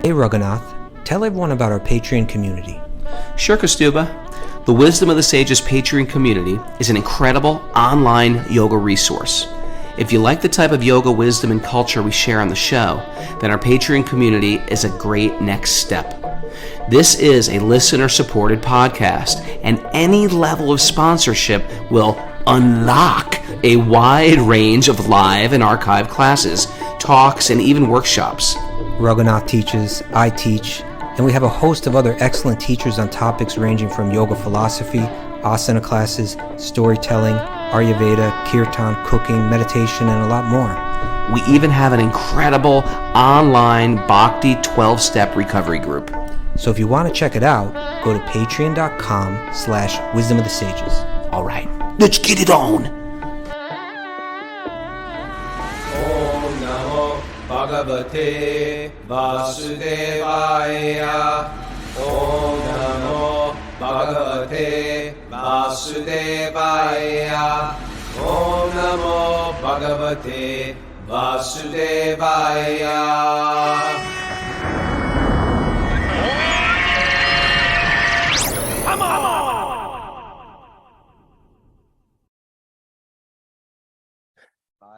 Hey Raghunath, tell everyone about our Patreon community. Sure, Kastuba. The Wisdom of the Sages Patreon community is an incredible online yoga resource. If you like the type of yoga wisdom and culture we share on the show, then our Patreon community is a great next step. This is a listener-supported podcast, and any level of sponsorship will unlock a wide range of live and archived classes, talks, and even workshops. Raghunath teaches, I teach, and we have a host of other excellent teachers on topics ranging from yoga philosophy, asana classes, storytelling, Ayurveda, Kirtan, cooking, meditation, and a lot more. We even have an incredible online Bhakti 12-step recovery group. So if you want to check it out, go to patreon.com/wisdom of the sages. All right, let's get it on. Om Namo Bhagavate Vasudevaya. Om Namo Bhagavate Vasudevaya. Om Namo Bhagavate Vasudevaya.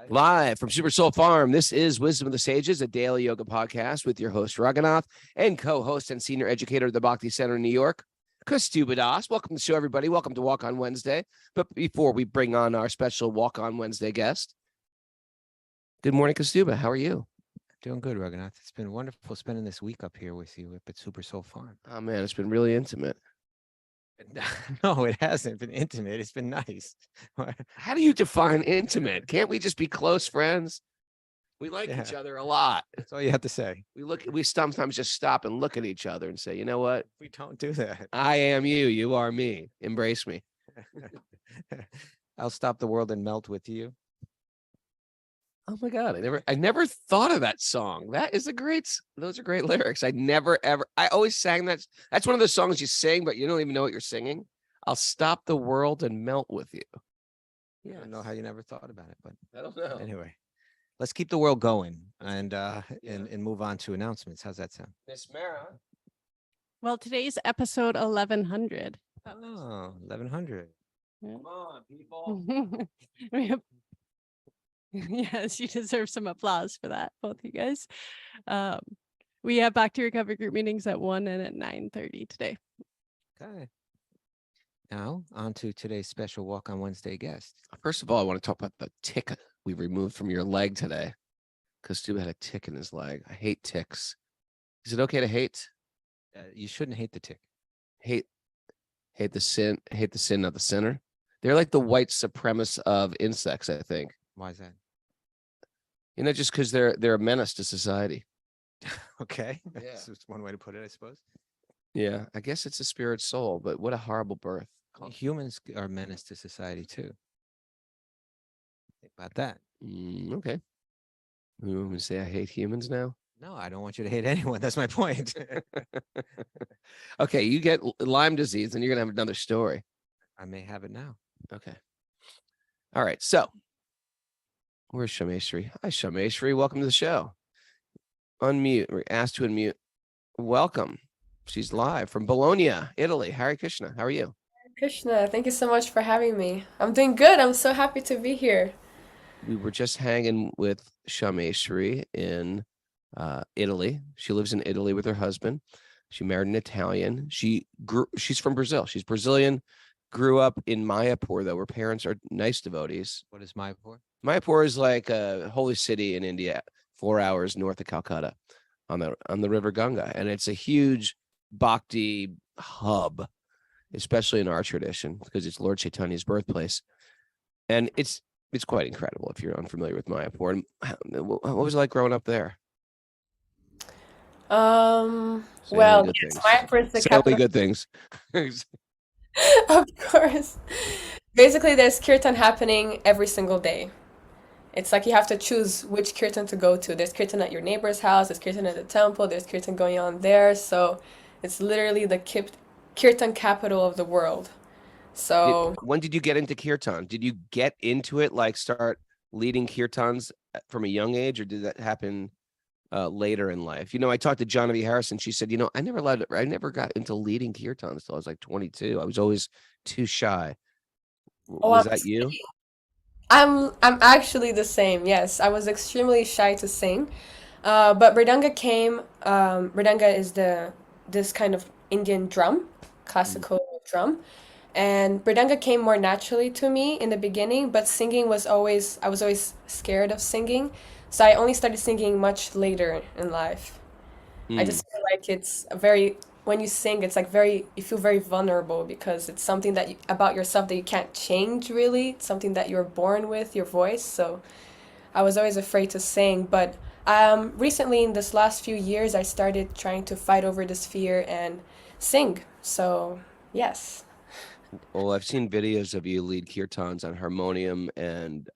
Live from Super Soul Farm, this is Wisdom of the Sages, a daily yoga podcast with your host, Raghunath, and co-host and senior educator at the Bhakti Center in New York, Kastuba Das. Welcome to the show, everybody. Welcome to Walk on Wednesday. But before we bring on our special Walk on Wednesday guest, good morning, Kastuba. How are you? Doing good, Raghunath. It's been wonderful spending this week up here with you at Super Soul Farm. Oh, man, it's been really intimate. No, it hasn't been intimate. It's been nice. How do you define intimate? Can't we just be close friends? We like each other a lot. That's all you have to say. We sometimes just stop and look at each other and say, you know what? We don't do that. I am you. You are me. Embrace me. I'll stop the world and melt with you. Oh my God. I never thought of that song. Those are great lyrics. I always sang that. That's one of those songs you sing, but you don't even know what you're singing. I'll stop the world and melt with you. Yeah, I don't know how you never thought about it, but I don't know. Anyway, let's keep the world going and move on to announcements. How's that sound? Miss Mara. Well, today's episode 1100. Oh, 1100. Come on, people. Yes, you deserve some applause for that, both you guys. We have Back to Recovery group meetings at 1 and at 9:30 today. Okay. Now, on to today's special Walk on Wednesday guest. First of all, I want to talk about the tick we removed from your leg today. Because Stu had a tick in his leg. I hate ticks. Is it okay to hate? You shouldn't hate the tick. Hate the sin, not the sinner. They're like the white supremacists of insects, I think. Why is that? You know, just because they're a menace to society. Okay. Yeah. That's one way to put it, I suppose. Yeah, I guess it's a spirit soul, but what a horrible birth. Humans are a menace to society, too. Think about that. Okay. You want me to say I hate humans now? No, I don't want you to hate anyone. That's my point. Okay, you get Lyme disease and you're going to have another story. I may have it now. Okay. All right, so where's Shama Shri? Hi, Shama Shri. Welcome to the show. Unmute. We're asked to unmute. Welcome. She's live from Bologna, Italy. Hare Krishna. How are you? Krishna, thank you so much for having me. I'm doing good. I'm so happy to be here. We were just hanging with Shama Shri in Italy. She lives in Italy with her husband. She married an Italian. She's from Brazil. She's Brazilian. Grew up in Mayapur, though. Her parents are nice devotees. What is Mayapur? Mayapur is like a holy city in India, 4 hours north of Calcutta on the river Ganga. And it's a huge bhakti hub, especially in our tradition, because it's Lord Chaitanya's birthplace. And it's quite incredible if you're unfamiliar with Mayapur. And what was it like growing up there? Well, good yes, things. Mayapur is the Say only capital. good things. Of course. Basically, there's kirtan happening every single day. It's like you have to choose which kirtan to go to. There's kirtan at your neighbor's house, there's kirtan at the temple, there's kirtan going on there. So it's literally the kirtan capital of the world. So When did you get into Kirtan? Did you get into it, like start leading Kirtans from a young age, or did that happen later in life. You know, I talked to Genevieve Harrison. She said, you know, I never got into leading kirtans until I was like 22. I was always too shy. Oh, Was that you? I'm actually the same. Yes, I was extremely shy to sing, but Mridanga came. Mridanga is this kind of Indian drum, classical drum, and Mridanga came more naturally to me in the beginning. But singing was always I was always scared of singing, so I only started singing much later in life. I Mm. just feel like it's a very when you sing, it's like very you feel very vulnerable because it's something that about yourself that you can't change really. It's something that you're born with, your voice. So I was always afraid to sing, but recently in this last few years, I started trying to fight over this fear and sing. So yes. Well, I've seen videos of you lead kirtans on harmonium, and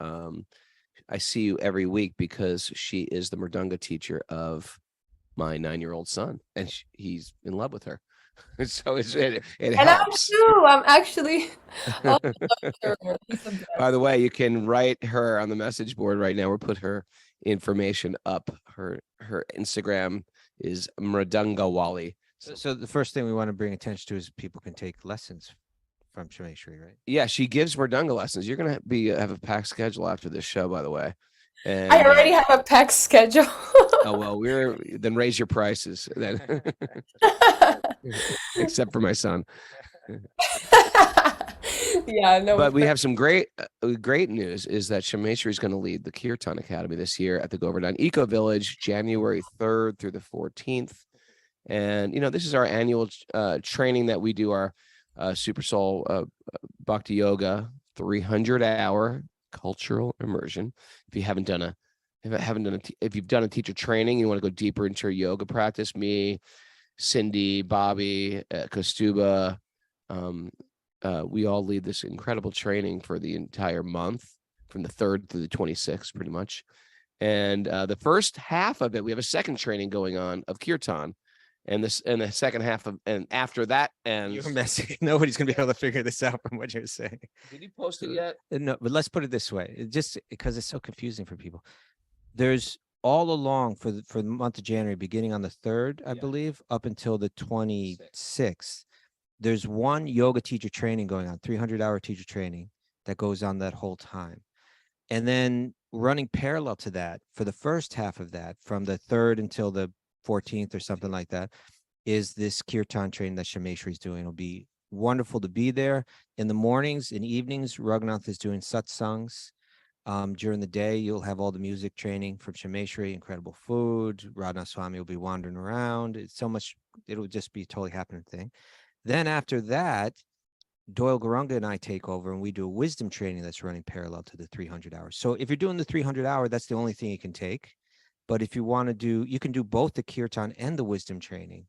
I see you every week because she is the mridanga teacher of my 9-year-old son, and he's in love with her. So it And I'm helps. too. I'm actually oh, sure. He's the By best. the way, you can write her on the message board right now. We'll put her information up. Her Instagram is Mridanga Wali. So the first thing we want to bring attention to is people can take lessons from Shama Shri, right? Yeah, she gives mridanga lessons. You're gonna have a packed schedule after this show, by the way. And I already have a packed schedule. oh well, then raise your prices then, except for my son. Yeah, no. But we have some great news is that Shama Shri is going to lead the Kirtan Academy this year at the Govardhan Eco Village, January 3rd through the 14th. And, you know, this is our annual training that we do, our Super Soul Bhakti Yoga 300-hour cultural immersion. If you haven't done if you've done a teacher training, you want to go deeper into your yoga practice, me, Cindy, Bobby, Kostuba, we all lead this incredible training for the entire month from the 3rd through the 26th, pretty much. And the first half of it, we have a second training going on of Kirtan. And the second half of, and after that ends. You're messing. Nobody's gonna be able to figure this out from what you're saying. Did you post it yet? No, but let's put it this way, just because it's so confusing for people. There's all along for the month of January, beginning on the 3rd, I believe, up until the 26th. There's one yoga teacher training going on, 300-hour teacher training that goes on that whole time. And then running parallel to that for the first half of that, from the 3rd until the 14th or something like that, is this kirtan training that Shama Shri is doing. It'll be wonderful to be there. In the mornings and evenings, Raghunath is doing satsangs. During the day, you'll have all the music training from Shama Shri, incredible food. Radha Swami will be wandering around. It's so much, it'll just be a totally happening thing. Then after that, Doyle Garunga and I take over and we do a wisdom training that's running parallel to the 300 hours. So if you're doing the 300 hour, that's the only thing you can take. But if you want to do, you can do both the kirtan and the wisdom training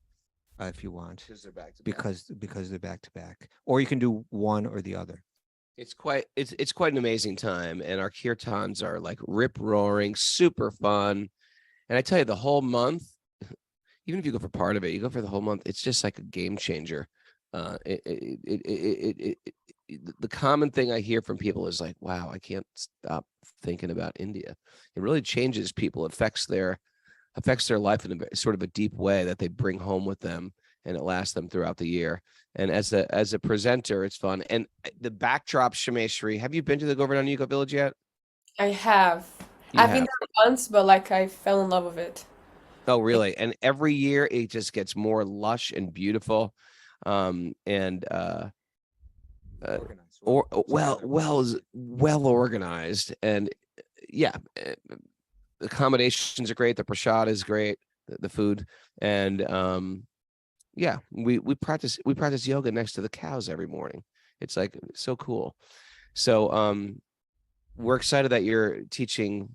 if you want. Because they're back to back. Because they're back to back. Or you can do one or the other. It's quite an amazing time. And our kirtans are like rip roaring, super fun. And I tell you, the whole month, even if you go for part of it, you go for the whole month, it's just like a game changer. The common thing I hear from people is like, wow, I can't stop thinking about India. It really changes people, affects their life in a sort of a deep way that they bring home with them, and it lasts them throughout the year. And as a presenter, it's fun. And the backdrop, Shama Shri, have you been to the Govardhan Eco Village yet? I have. You I've been have. there once, but like I fell in love with it. Oh, really? And every year it just gets more lush and beautiful. Well organized, and yeah, the accommodations are great, the prasad is great, the food, and yeah, we practice yoga next to the cows every morning. It's like so cool. So we're excited that you're teaching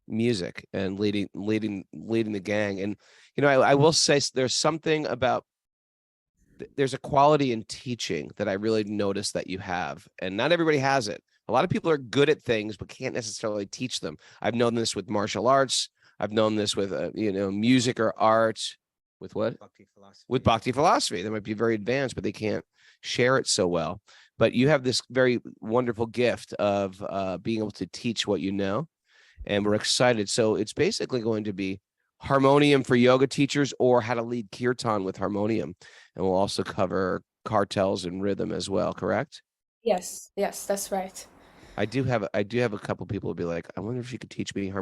music and leading the gang. And you know, I will say there's something about, there's a quality in teaching that I really noticed that you have, and not everybody has it. A lot of people are good at things but can't necessarily teach them. I've known this with martial arts. I've known this with music or art. With what? Bhakti philosophy. With Bhakti philosophy. They might be very advanced, but they can't share it so well. But you have this very wonderful gift of being able to teach what you know, and we're excited. So it's basically going to be harmonium for yoga teachers or how to lead kirtan with harmonium. And we'll also cover cartels and rhythm as well, correct? Yes, yes, that's right. I do have a couple people who be like, I wonder if she could teach me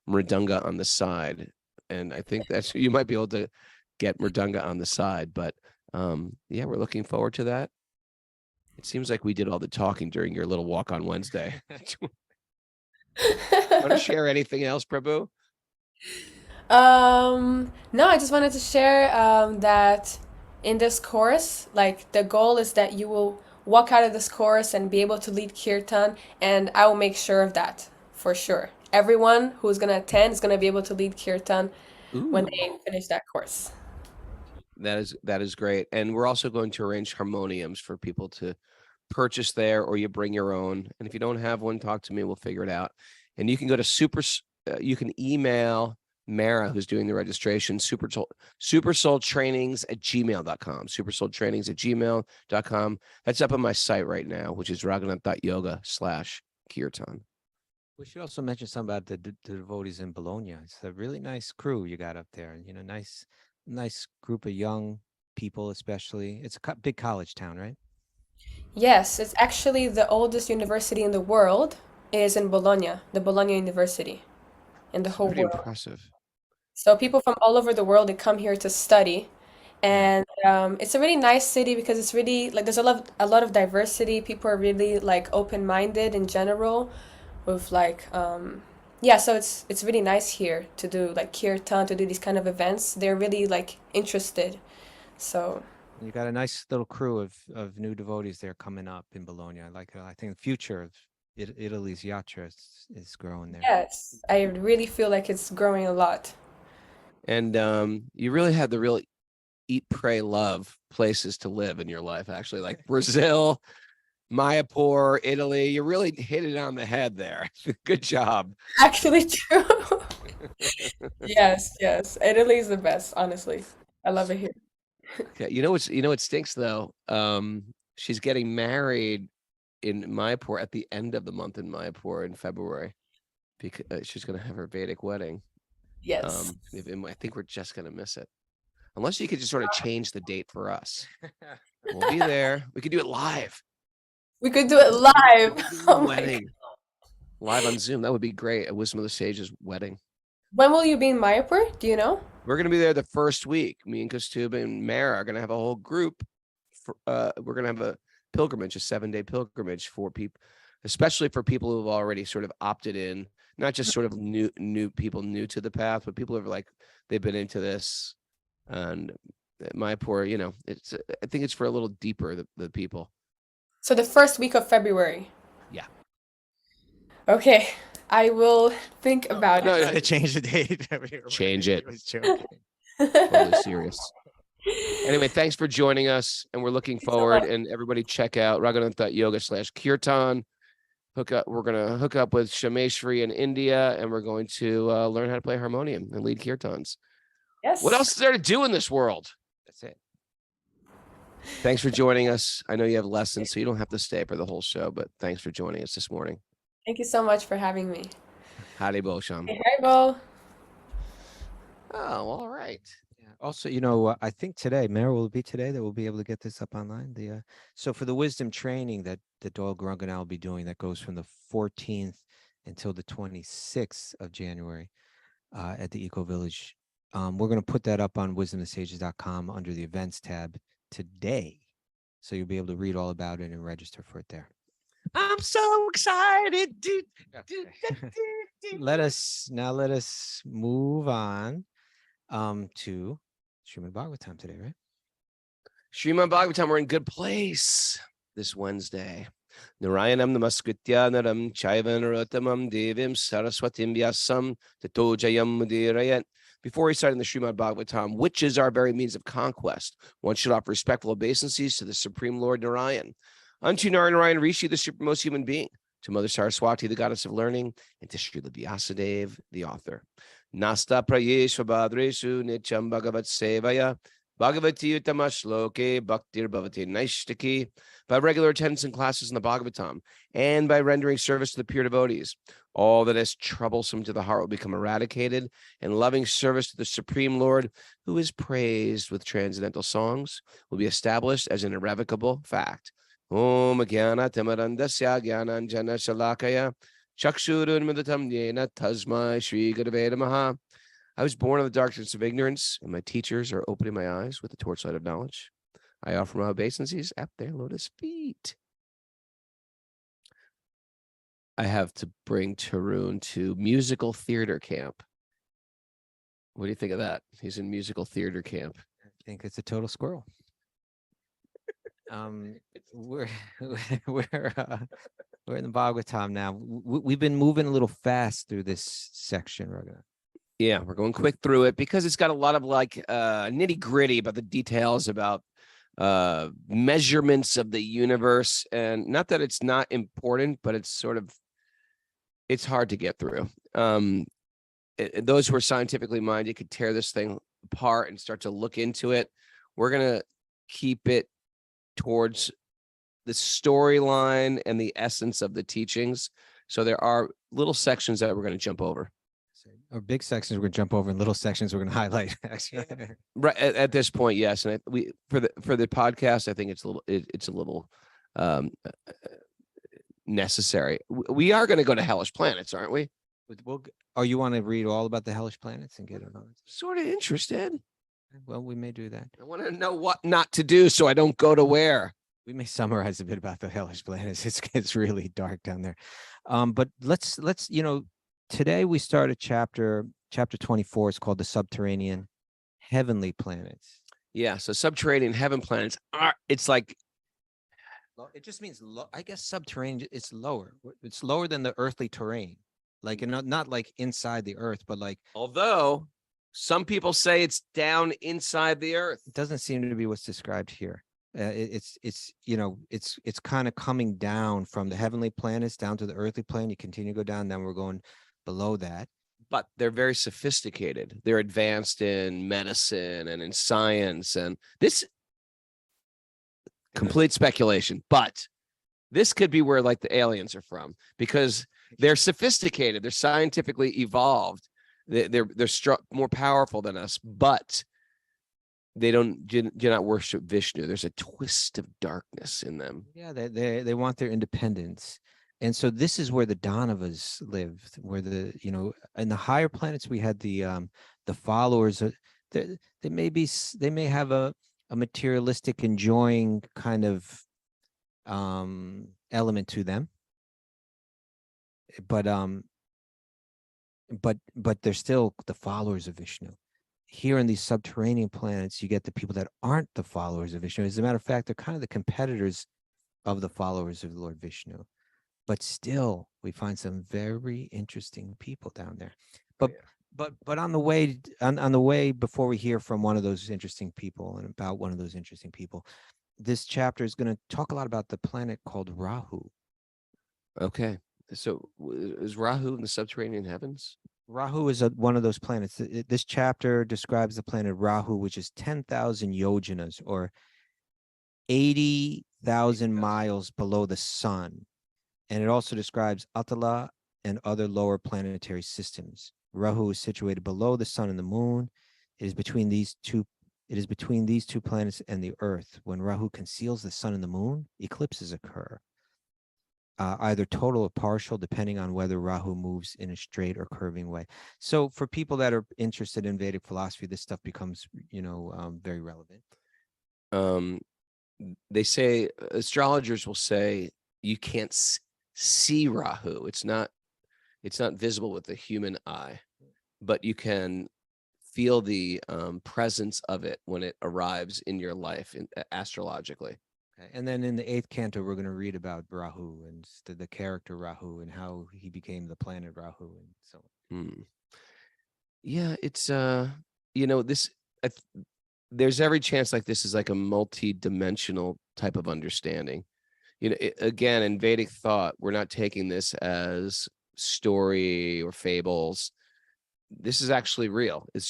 mridanga on the side. And I think that's you might be able to get mridanga on the side, but yeah, we're looking forward to that. It seems like we did all the talking during your little walk on Wednesday. Want to share anything else, Prabhu? No, I just wanted to share that in this course, like the goal is that you will walk out of this course and be able to lead kirtan, and I will make sure of that for sure. Everyone who's going to attend is going to be able to lead kirtan when they finish that course. That is great. And we're also going to arrange harmoniums for people to purchase there, or you bring your own. And if you don't have one, talk to me. We'll figure it out. And you can go to you can email Mara, who's doing the registration, supersoultrainings@gmail.com, supersoultrainings@gmail.com. That's up on my site right now, which is raghunath.yoga/kirtan. We should also mention something about the devotees in Bologna. It's a really nice crew you got up there. Nice group of young people, especially. It's a big college town, right? Yes, it's actually the oldest university in the world is in Bologna, the Bologna University in the whole Pretty world. impressive. So people from all over the world, they come here to study. And it's a really nice city because it's really like there's a lot of diversity. People are really like open-minded in general with like yeah, so it's really nice here to do like kirtan, to do these kind of events. They're really like interested. So You got a nice little crew of new devotees there coming up in Bologna. I think the future of Italy's yatra is growing there. yes, I really feel like it's growing a lot. And you really had the real eat, pray, love places to live in your life, actually, like Brazil, Mayapur, Italy. You really hit it on the head there. Good job. Actually true. Yes, yes. Italy is the best, honestly. I love it here. Okay, you know what stinks though? She's getting married in Mayapur at the end of the month in Mayapur in February, because she's going to have her Vedic wedding. Yes. I think we're just going to miss it. Unless you could just sort of change the date for us. We'll be there. We could do it live. We could do it live. Oh my God. Wedding. Live on Zoom. That would be great. A Wisdom of the Sages wedding. When will you be in Mayapur? Do you know? We're going to be there the first week. Me and Kastuba and Mara are going to have a whole group. We're going to have a pilgrimage, a 7-day pilgrimage for people, especially for people who have already sort of opted in, not just sort of new people new to the path, but people who are like, they've been into this. And Mayapur, I think it's for a little deeper, the people. So the first week of February. Yeah. Okay. I will think about No, it. Change the date. Change it. I was joking. Totally serious. Anyway, thanks for joining us, and we're looking Thanks so forward. much. And everybody check out raghunath.yoga/kirtan. We're gonna hook up with Shama Shri in India, and we're going to learn how to play harmonium and lead kirtans. Yes. What else is there to do in this world? That's it. Thanks for joining us. I know you have lessons, so you don't have to stay for the whole show, but thanks for joining us this morning. Thank you so much for having me. Haribo, Sham. Hey, Haribo. Oh, all right. Yeah. Also, I think today, Mara will be today that we'll be able to get this up online. So for the wisdom training that Doyle Grungan will be doing, that goes from the 14th until the 26th of January at the Eco Village. We're going to put that up on wisdomofsages.com under the events tab today. So you'll be able to read all about it and register for it there. I'm so excited. Let us move on to Srimad Bhagavatam today, right? Srimad Bhagavatam, we're in good place this Wednesday. Narayanam namaskritya naram chaiva narottamam devim saraswatim vyasam tato jayam mudirayat. Before we start in the Srimad Bhagavatam, which is our very means of conquest, one should offer respectful obeisances to the Supreme Lord Narayan, unto Narayan Rishi, the supremmost human being, to Mother Saraswati, the goddess of learning, and to Srila Vyasadeva, the author. Nasta prayesva badresu nityam bhagavat sevaya Bhagavati Uttama Shloke Bhaktir Bhavati Naishtaki, by regular attendance in classes in the Bhagavatam, and by rendering service to the pure devotees. All that is troublesome to the heart will become eradicated, and loving service to the Supreme Lord, who is praised with transcendental songs, will be established as an irrevocable fact. Om Jnana Tamarandasya Jnananjana Shalakaya Chakshurunmidatam Yena Tasmai Shri Gurave Namaha. I was born in the darkness of ignorance, and my teachers are opening my eyes with the torchlight of knowledge. I offer my obeisances at their lotus feet. I have to bring Tarun to musical theater camp. What do you think of that? He's in musical theater camp. I think it's a total squirrel. We're we're in the Bhagavatam now. We've been moving a little fast through this section, Raghunath. Yeah, we're going quick through it because it's got a lot of like nitty gritty about the details about measurements of the universe, and not that it's not important, but it's hard to get through. Those who are scientifically minded could tear this thing apart and start to look into it. We're gonna keep it towards the storyline and the essence of the teachings. So there are little sections that we're going to jump over. Or big sections we're going to jump over, and little sections we're going to highlight. Actually, Right at this point, yes. And we for the podcast, I think it's a little necessary. We are going to go to hellish planets, aren't we? Oh, you want to read all about the hellish planets and get it on? Sort of interested. Well, we may do that. I want to know what not to do so I don't go to where. We may summarize a bit about the hellish planets. It's really dark down there. But let's today we start a chapter 24. It's called the subterranean heavenly planets. Yeah, so subterranean heaven planets are, it's like, it just means I guess subterranean, it's lower. It's lower than the earthly terrain. Like, not like inside the earth, but like, although some people say it's down inside the earth. It doesn't seem to be what's described here. It's kind of coming down from the heavenly planets down to the earthly plane. You continue to go down, then we're going below that. But they're very sophisticated. They're advanced in medicine and in science, and this complete speculation. But this could be where like the aliens are from, because they're sophisticated. They're scientifically evolved. They're more powerful than us, but they do not worship Vishnu. There's a twist of darkness in them. Yeah, they want their independence. And so this is where the Danavas lived, where in the higher planets we had the followers. They may have a materialistic enjoying kind of element to them. But they're still the followers of Vishnu. Here in these subterranean planets, you get the people that aren't the followers of Vishnu. As a matter of fact, they're kind of the competitors of the followers of Lord Vishnu. But still, we find some very interesting people down there. But on the way before we hear from one of those interesting people and about one of those interesting people, this chapter is going to talk a lot about the planet called Rahu. Okay. So is Rahu in the subterranean heavens? Rahu is one of those planets. This chapter describes the planet Rahu, which is 10,000 yojanas, or 80,000 miles below the sun. And it also describes Atala and other lower planetary systems. Rahu is situated below the sun and the moon. It is between these two planets and the Earth. When Rahu conceals the sun and the moon, eclipses occur. Either total or partial, depending on whether Rahu moves in a straight or curving way. So for people that are interested in Vedic philosophy, this stuff becomes, very relevant. They say, astrologers will say, you can't see Rahu. It's not visible with the human eye, but you can feel the presence of it when it arrives in your life astrologically. And then in the 8th canto, we're going to read about Rahu and the character Rahu and how he became the planet Rahu and so on. Yeah, it's there's every chance like this is like a multi-dimensional type of understanding. Again, in Vedic thought, we're not taking this as story or fables. This is actually real. It's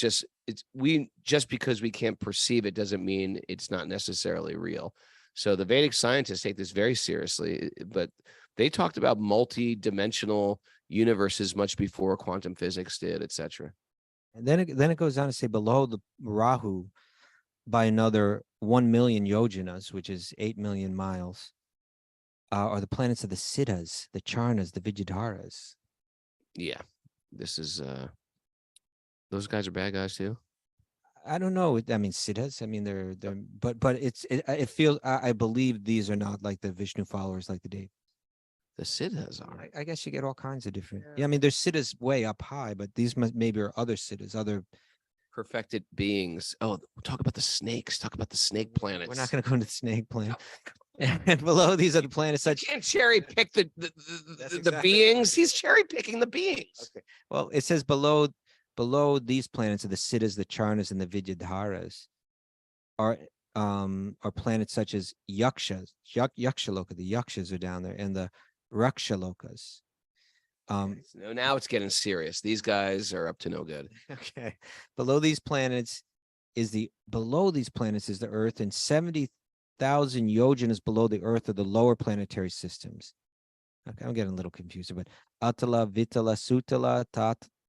we just because we can't perceive it doesn't mean it's not necessarily real. So the Vedic scientists take this very seriously, but they talked about multi-dimensional universes much before quantum physics did, etc. And then it goes on to say below the Rahu by another 1 million yojanas, which is 8 million miles, are the planets of the Siddhas, the Charnas, the Vidyadharas. Yeah, this is those guys are bad guys too. I don't know. I mean, Siddhas. I mean, they're but it feels. I believe these are not like the Vishnu followers, like the Dev. The Siddhas are. I guess you get all kinds of different. Yeah, I mean, there's Siddhas way up high, but these maybe are other Siddhas, other Perfected beings. Oh, talk about the snakes. Talk about the snake planets. We're not going to go into the snake planet. And below these are the planets such. You can't cherry pick the exactly beings. He's cherry picking the beings. Okay. Well, it says below these planets are the Siddhas, the Charnas, and the Vidyadharas are planets such as Yakshas, Yakshaloka. The Yakshas are down there, and the Rakshalokas. So now it's getting serious. These guys are up to no good. Okay. Below these planets is the Earth, and 70,000 yojanas below the Earth are the lower planetary systems. Okay, I'm getting a little confused, but Atala, Vitala, Sutala,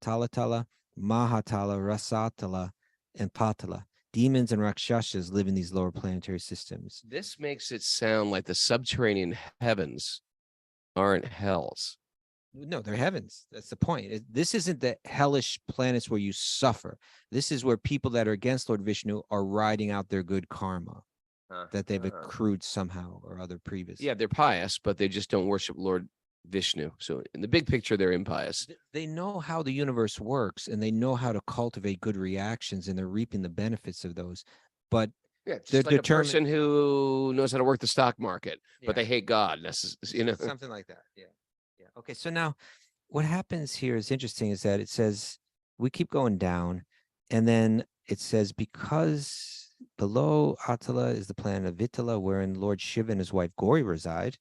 Talatala, Mahatala, Rasatala, and Patala. Demons and Rakshasas live in these lower planetary systems. This makes it sound like the subterranean heavens aren't hells. No, they're heavens. That's the point. This isn't the hellish planets where you suffer. This is where people that are against Lord Vishnu are riding out their good karma that they've accrued somehow or other previously. Yeah, they're pious, but they just don't worship Lord Vishnu. So in the big picture, they're impious. They know how the universe works, and they know how to cultivate good reactions, and they're reaping the benefits of those. But yeah, just like a person who knows how to work the stock market, but they hate God. Something like that. Yeah. Yeah. Okay. So now what happens here is interesting is that it says we keep going down, and then it says because below Atala is the planet of Vitala, wherein Lord Shiva and his wife Gauri reside.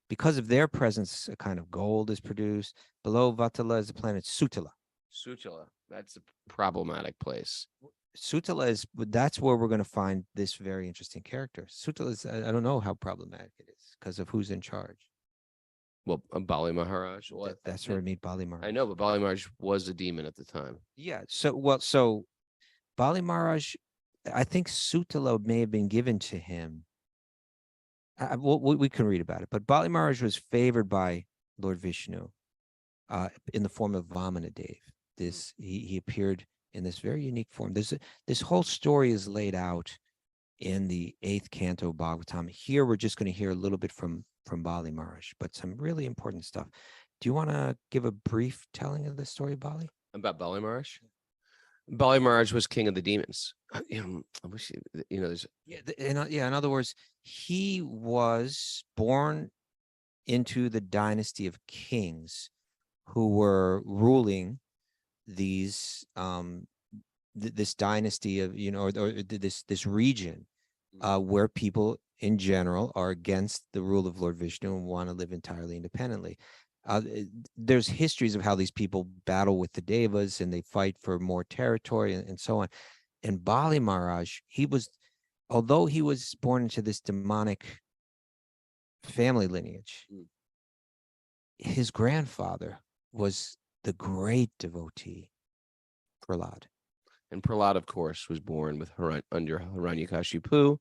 Because of their presence, a kind of gold is produced. Below Vatala is the planet Sutala. Sutala, that's a problematic place. Sutala that's where we're going to find this very interesting character. Sutala is, I don't know how problematic it is because of who's in charge. Well, Bali Maharaj. That's where we meet Bali Maharaj. I know, but Bali Maharaj was a demon at the time. Yeah. So Bali Maharaj, I think Sutala may have been given to him. We can read about it, but Bali Maharaj was favored by Lord Vishnu in the form of Vamanadev. He appeared in this very unique form. This whole story is laid out in the 8th canto of Bhagavatam. Here we're just going to hear a little bit from Bali Maharaj, but some really important stuff. Do you want to give a brief telling of the story, Bali? About Bali Maharaj? Bali Maharaj was king of the demons. I wish there's in other words, he was born into the dynasty of kings who were ruling these this dynasty of or this region where people in general are against the rule of Lord Vishnu and want to live entirely independently. There's histories of how these people battle with the devas and they fight for more territory and so on. And Bali Maharaj, although he was born into this demonic family lineage, his grandfather was the great devotee, Prahlad. And Prahlad, of course, was born with under Hiranyakashipu.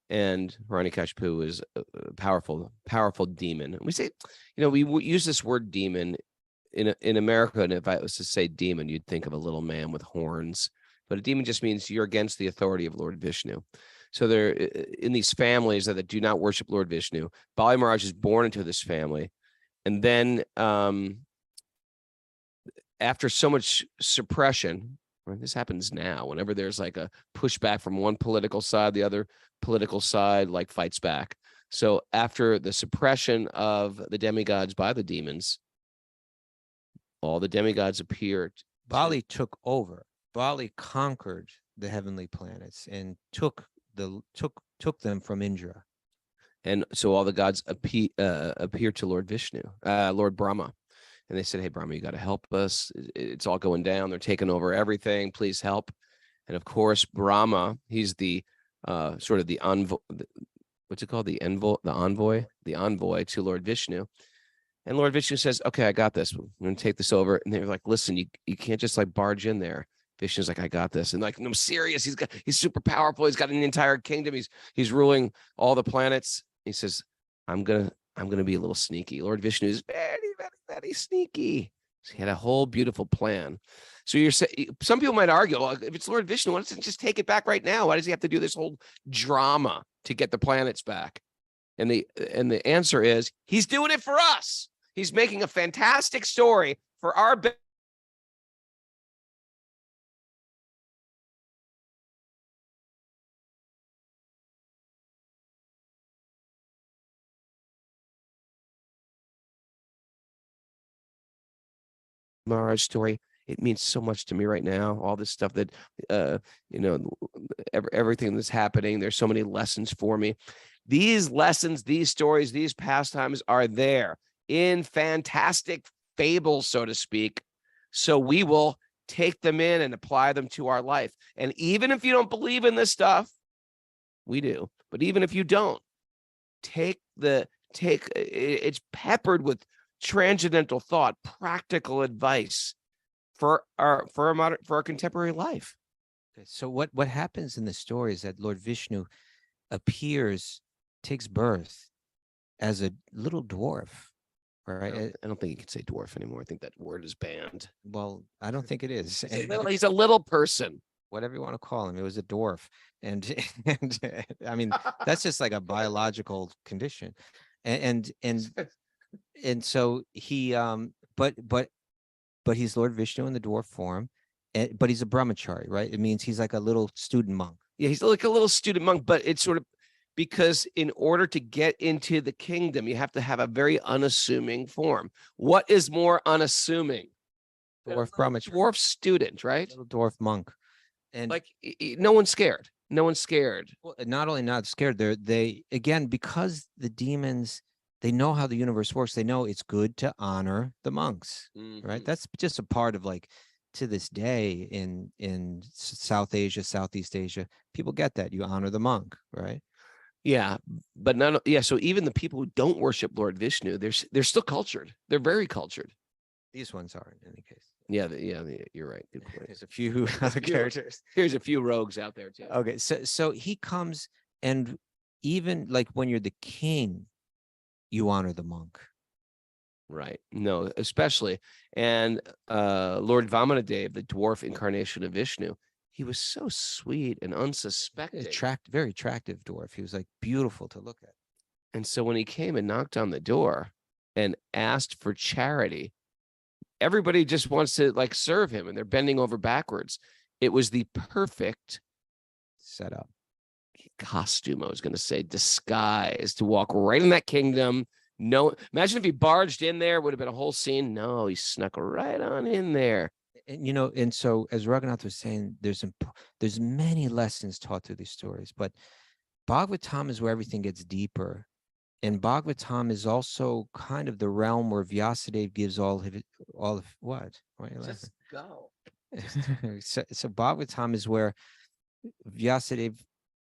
And Hiranyakashipu is a powerful demon. And we say, we use this word demon in America. And if I was to say demon, you'd think of a little man with horns. But a demon just means you're against the authority of Lord Vishnu. So they're in these families that do not worship Lord Vishnu. Bali Maharaj is born into this family. And then after so much suppression, this happens now, whenever there's like a pushback from one political side, the other political side like fights back. So after the suppression of the demigods by the demons, all the demigods appeared. Bali took over. Bali conquered the heavenly planets and took them from Indra. And so all the gods appeared to Lord Vishnu, Lord Brahma. and they said, "Hey, Brahma, you got to help us. It's all going down. They're taking over everything. Please help." And of course, Brahma, he's the sort of the envoy, what's it called? The envoy to Lord Vishnu. And Lord Vishnu says, "Okay, I got this. I'm going to take this over." And they're like, "Listen, you can't just like barge in there." Vishnu's like, "I got this." And like, "No, I'm serious. He's super powerful. He's got an entire kingdom. He's ruling all the planets." He says, I'm gonna be a little sneaky. Lord Vishnu is very, very, very sneaky. So he had a whole beautiful plan. So you're saying, some people might argue, well, if it's Lord Vishnu, why doesn't he just take it back right now? Why does he have to do this whole drama to get the planets back? And the answer is, he's doing it for us. He's making a fantastic story for our benefit. Maharaj story. It means so much to me right now. All this stuff that, everything that's happening. There's so many lessons for me. These lessons, these stories, these pastimes are there in fantastic fables, so to speak. So we will take them in and apply them to our life. And even if you don't believe in this stuff, we do. But even if you don't, it's peppered with transcendental thought, practical advice for our contemporary life. Okay, so what happens in the story is that Lord Vishnu appears, takes birth as a little dwarf, right? I don't think you can say dwarf anymore. I think that word is banned. Well, I don't think it is. He's a little person. Whatever you want to call him, it was a dwarf, and I mean that's just like a biological condition, and so he but he's Lord Vishnu in the dwarf form, but he's a brahmachari, right? It means he's like a little student monk. Yeah, he's like a little student monk, but it's sort of because in order to get into the kingdom, you have to have a very unassuming form. What is more unassuming? Dwarf brahmachari. Dwarf student, right? Little dwarf monk. And like no one's scared. No one's scared. Well, not only not scared, they again, because the demons, they know how the universe works. They know it's good to honor the monks, right? That's just a part of, like, to this day in South Asia, Southeast Asia, people get that. You honor the monk, right? Yeah, but so even the people who don't worship Lord Vishnu, they're still cultured. They're very cultured. These ones are, in any case. Yeah, you're right. Good point. There's a few other characters. Here's a few rogues out there too. Okay, so he comes, and even like when you're the king, you honor the monk. Right. No, especially. And Lord Vamanadev, the dwarf incarnation of Vishnu, he was so sweet and unsuspecting. Very attractive dwarf. He was like beautiful to look at. And so when he came and knocked on the door and asked for charity, everybody just wants to like serve him, and they're bending over backwards. It was the perfect setup. Costume, I was going to say, disguise to walk right in that kingdom. No, imagine if he barged in there, would have been a whole scene. No, he snuck right on in there. And and so as Raghunath was saying, there's many lessons taught through these stories, but Bhagavatam is where everything gets deeper. And Bhagavatam is also kind of the realm where Vyasadeva gives all of what? Why are you laughing? Just go. So Bhagavatam is where Vyasadeva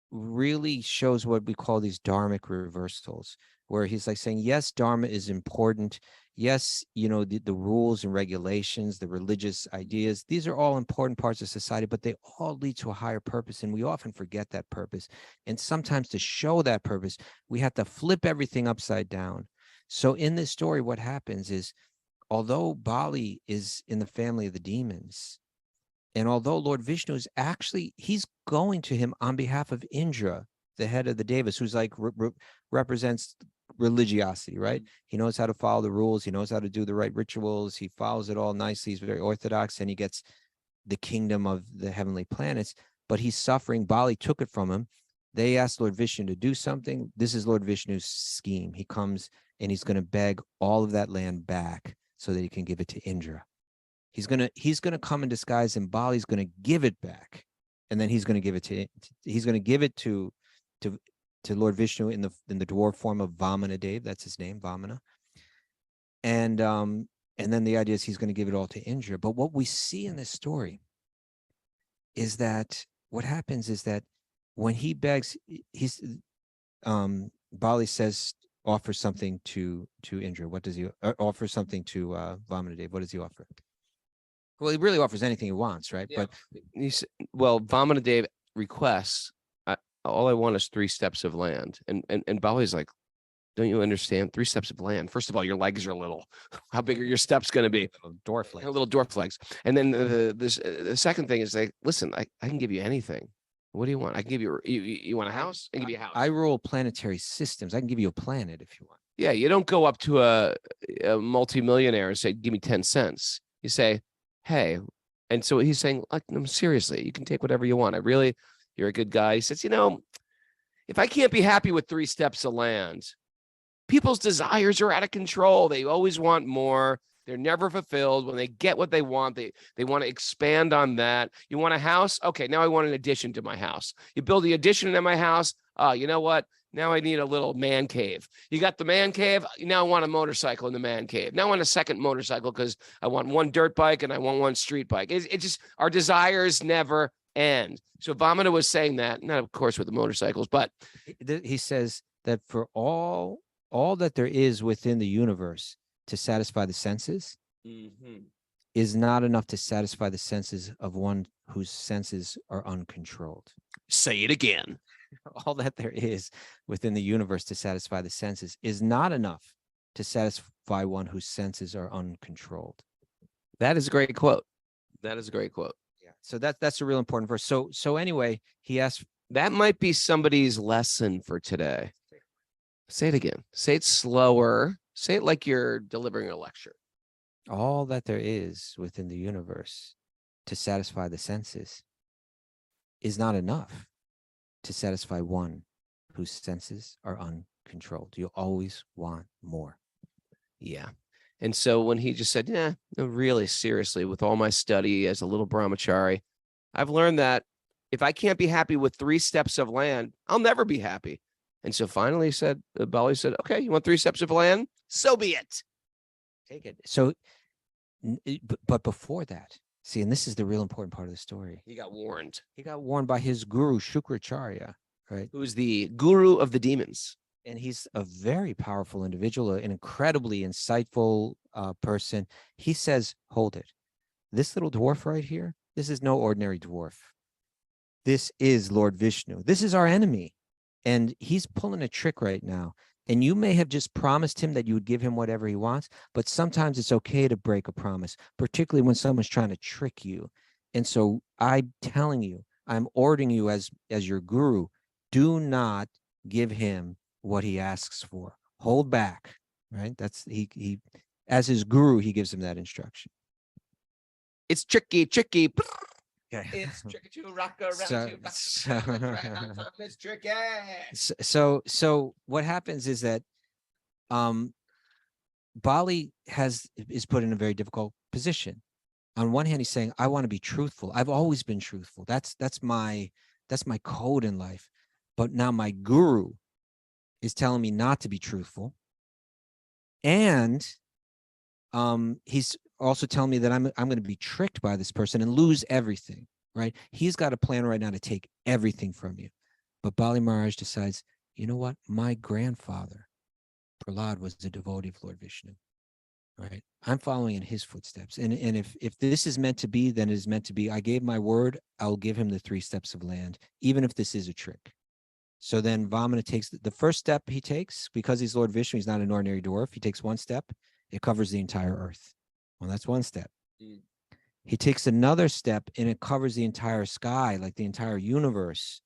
really shows what we call these dharmic reversals, where he's like saying, yes, dharma is important. Yes, the rules and regulations, the religious ideas, these are all important parts of society, but they all lead to a higher purpose. And we often forget that purpose. And sometimes to show that purpose, we have to flip everything upside down. So in this story, what happens is, although Bali is in the family of the demons, and although Lord Vishnu is actually, he's going to him on behalf of Indra, the head of the devas, who's like represents religiosity, right? He knows how to follow the rules. He knows how to do the right rituals. He follows it all nicely. He's very orthodox, and he gets the kingdom of the heavenly planets, but he's suffering. Bali took it from him. They asked Lord Vishnu to do something. This is Lord Vishnu's scheme. He comes and he's going to beg all of that land back so that he can give it to Indra. He's gonna come in disguise, and Bali's gonna give it back, and then he's gonna give it to Lord Vishnu in the dwarf form of Vamanadev. That's his name, Vamana. And And then the idea is he's going to give it all to Indra. But what we see in this story is that what happens is that when he begs, Bali says, offers something to Indra. What does he offer? Something to Vamanadev. What does he offer? Well, he really offers anything he wants, right? Yeah. But well, Vamanadev requests, all I want is 3 steps of land. And Bali's like, don't you understand? 3 steps of land. First of all, your legs are little. How big are your steps going to be? dwarf legs. Little dwarf legs. And then the second thing is like, listen, I can give you anything. What do you want? I can give you, you want a house? I can give you a house. I rule planetary systems. I can give you a planet if you want. Yeah, you don't go up to a multimillionaire and say, give me 10 cents. You say, hey. And so he's saying, like, no, seriously, you can take whatever you want. You're a good guy. He says, if I can't be happy with 3 steps of land, people's desires are out of control. They always want more. They're never fulfilled. When they get what they want, they want to expand on that. You want a house? Okay, now I want an addition to my house. You build the addition to my house. You know what? Now I need a little man cave. You got the man cave. Now I want a motorcycle in the man cave. Now I want a second motorcycle because I want 1 dirt bike and I want 1 street bike. It just, our desires never end. So Vamana was saying that, not of course with the motorcycles, but he says that for all that there is within the universe to satisfy the senses is not enough to satisfy the senses of one whose senses are uncontrolled. say it again. All that there is within the universe to satisfy the senses is not enough to satisfy one whose senses are uncontrolled. That is a great quote. That is a great quote. Yeah. So that's a real important verse. So anyway, he asked. That might be somebody's lesson for today. Say it again. Say it slower. Say it like you're delivering a lecture. All that there is within the universe to satisfy the senses is not enough to satisfy one whose senses are uncontrolled. You always want more. Yeah. And so when he just said, yeah, no, really seriously, with all my study as a little brahmachari, I've learned that if I can't be happy with 3 steps of land, I'll never be happy. And so finally said, Bali said, okay, you want 3 steps of land? So be it. Take it. So, but before that, see, and this is the real important part of the story. He got warned. He got warned by his guru, Shukracharya, right? Who's the guru of the demons. And he's a very powerful individual, an incredibly insightful person. He says, hold it. This little dwarf right here, this is no ordinary dwarf. This is Lord Vishnu. This is our enemy. And he's pulling a trick right now. And you may have just promised him that you would give him whatever he wants, but sometimes it's okay to break a promise, particularly when someone's trying to trick you. And so I'm telling you, I'm ordering you as your guru, do not give him what he asks for. Hold back, right? That's he as his guru, he gives him that instruction. It's tricky. Okay. It's tricky to rock around. It's tricky. So what happens is that Bali is put in a very difficult position. On one hand, he's saying, I want to be truthful. I've always been truthful. That's my code in life. But now my guru is telling me not to be truthful. And he's also telling me that I'm going to be tricked by this person and lose everything, right? He's got a plan right now to take everything from you. But Bali Maharaj decides, you know what? My grandfather, Prahlad, was a devotee of Lord Vishnu, right? I'm following in his footsteps. And if this is meant to be, then it is meant to be. I gave my word. I'll give him the 3 steps of land, even if this is a trick. So then Vamana takes the first step he takes, because he's Lord Vishnu, he's not an ordinary dwarf. He takes 1 step. It covers the entire earth. Well, that's 1 step. He takes another step and it covers the entire sky, like the entire universe.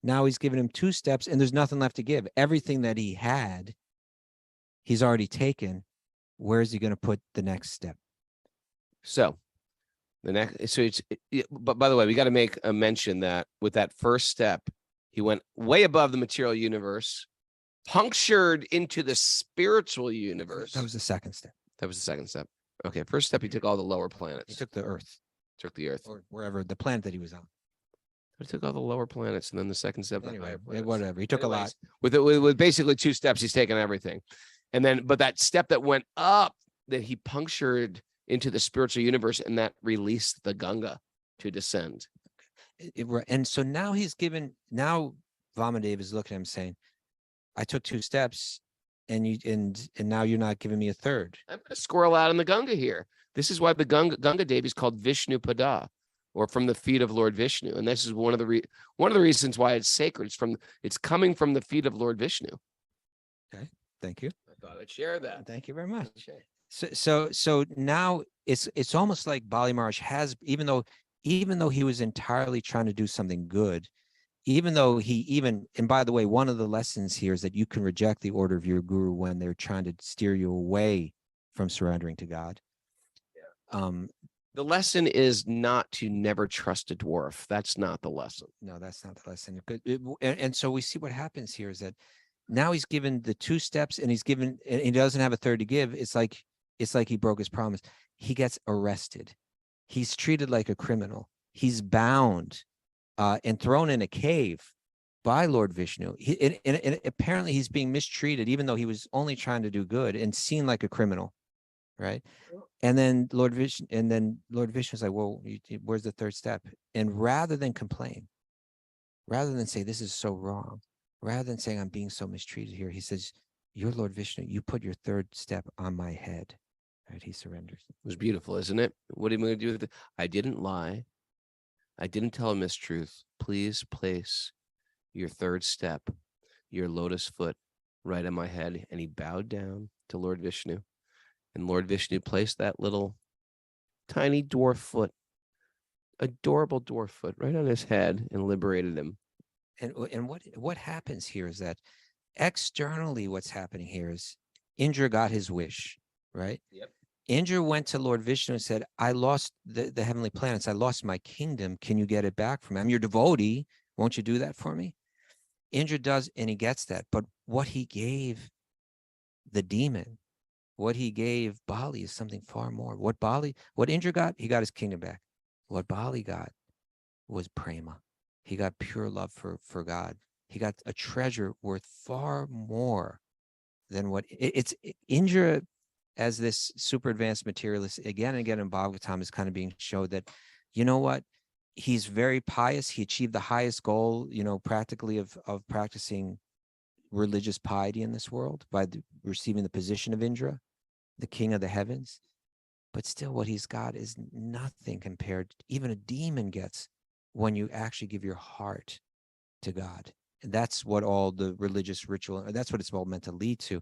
Now he's given him 2 steps and there's nothing left to give. Everything that he had, he's already taken. Where is he going to put the next step? So but by the way, we got to make a mention that with that first step, he went way above the material universe, punctured into the spiritual universe. That was the second step. That was the second step. Okay, first step, he took all the lower planets. He took the earth. Took the earth. Or wherever, the planet that he was on. He took all the lower planets, and then the second step. Anyway, whatever. He took a lot. With basically 2 steps, he's taken everything. And then, but that step that went up that he punctured into the spiritual universe, and that released the Ganga to descend. And so now now Vamanadev is looking at him saying, I took 2 steps and now you're not giving me a third. I'm going to squirrel out in the Ganga here. This is why the Ganga Devi is called Vishnu Pada, or from the feet of Lord Vishnu. And this is one of the reasons why it's sacred. It's coming from the feet of Lord Vishnu. Okay. Thank you. I thought I'd share that. Thank you very much. Okay. So now it's almost like Bali Maharaj has, even though he was entirely trying to do something good, even though and by the way, one of the lessons here is that you can reject the order of your guru when they're trying to steer you away from surrendering to God. Yeah. The lesson is not to never trust a dwarf. That's not the lesson. No, that's not the lesson. And so we see what happens here is that now he's given the 2 steps and he doesn't have a third to give. It's like he broke his promise. He gets arrested. He's treated like a criminal. He's bound and thrown in a cave by Lord Vishnu. And apparently he's being mistreated, even though he was only trying to do good, and seen like a criminal, right? And then Lord Vishnu's like, well, where's the third step? And rather than complain, rather than say, this is so wrong, rather than saying, I'm being so mistreated here, he says, you're Lord Vishnu. You put your third step on my head. Right? He surrenders. It was beautiful, isn't it? What am I going to do with it? I didn't lie. I didn't tell a mistruth. Please place your third step, your lotus foot, right on my head. And he bowed down to Lord Vishnu. And Lord Vishnu placed that little tiny dwarf foot, adorable dwarf foot, right on his head and liberated him. And what happens here is that externally what's happening here is Indra got his wish, right? Yep. Indra went to Lord Vishnu and said, I lost the heavenly planets. I lost my kingdom. Can you get it back from me? I'm your devotee. Won't you do that for me? Indra does, and he gets that. But what he gave the demon, what he gave Bali is something far more. What Indra got, he got his kingdom back. What Bali got was prema. He got pure love for God. He got a treasure worth far more than what Indra, as this super advanced materialist, again and again in Bhagavatam is kind of being showed that, you know what, he's very pious. He achieved the highest goal, practically of practicing religious piety in this world by receiving the position of Indra, the king of the heavens. But still what he's got is nothing compared, even a demon gets, when you actually give your heart to God. And that's what all the religious ritual, that's what it's all meant to lead to.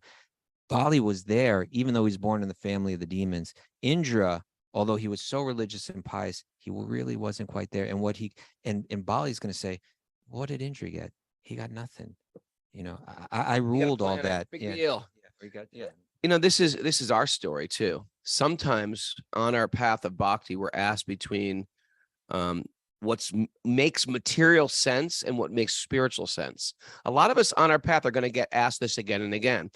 Bali was there, even though he's born in the family of the demons. Indra, although he was so religious and pious, he really wasn't quite there. And and Bali's going to say, what did Indra get? He got nothing. I ruled all that. Big deal. Yeah. This is our story too. Sometimes on our path of bhakti, we're asked between what makes material sense and what makes spiritual sense. A lot of us on our path are going to get asked this again and again.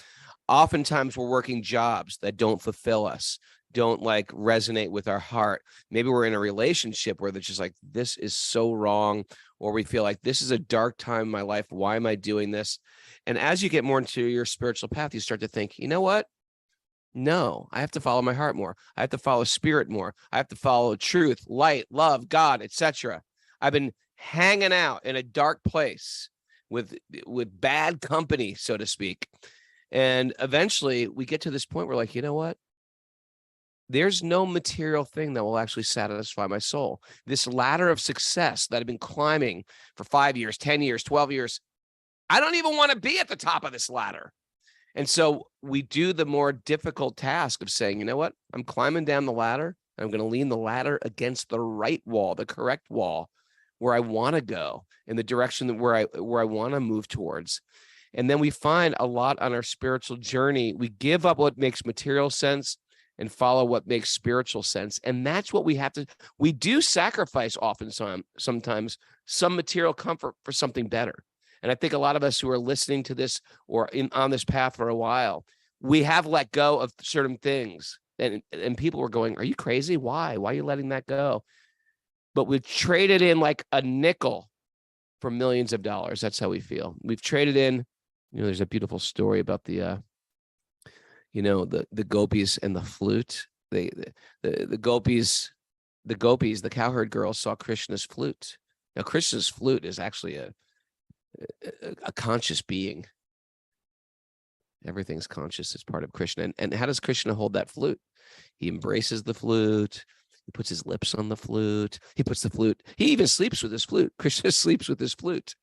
Oftentimes we're working jobs that don't fulfill us, don't resonate with our heart. Maybe we're in a relationship where they're just like, this is so wrong, or we feel like this is a dark time in my life. Why am I doing this? And as you get more into your spiritual path, you start to think, you know what? No, I have to follow my heart more. I have to follow spirit more. I have to follow truth, light, love, God, etc. I've been hanging out in a dark place with bad company, so to speak. And eventually we get to this point where you know what? There's no material thing that will actually satisfy my soul. This ladder of success that I've been climbing for 5 years, 10 years, 12 years, I don't even want to be at the top of this ladder. And so we do the more difficult task of saying, you know what? I'm climbing down the ladder. I'm going to lean the ladder against the right wall, the correct wall, where I want to go, in the direction where I want to move towards. And then we find a lot on our spiritual journey. We give up what makes material sense and follow what makes spiritual sense. And that's what we do sacrifice sometimes some material comfort for something better. And I think a lot of us who are listening to this or on this path for a while, we have let go of certain things. And people were going, are you crazy? Why? Why are you letting that go? But we've traded in a nickel for millions of dollars. That's how we feel. We've traded in, there's a beautiful story about the you know, the gopis and the flute. The gopis, the cowherd girls saw Krishna's flute. Now, Krishna's flute is actually a conscious being. Everything's conscious as part of Krishna. And how does Krishna hold that flute? He embraces the flute. He puts his lips on the flute. He puts the flute. He even sleeps with his flute. Krishna sleeps with his flute.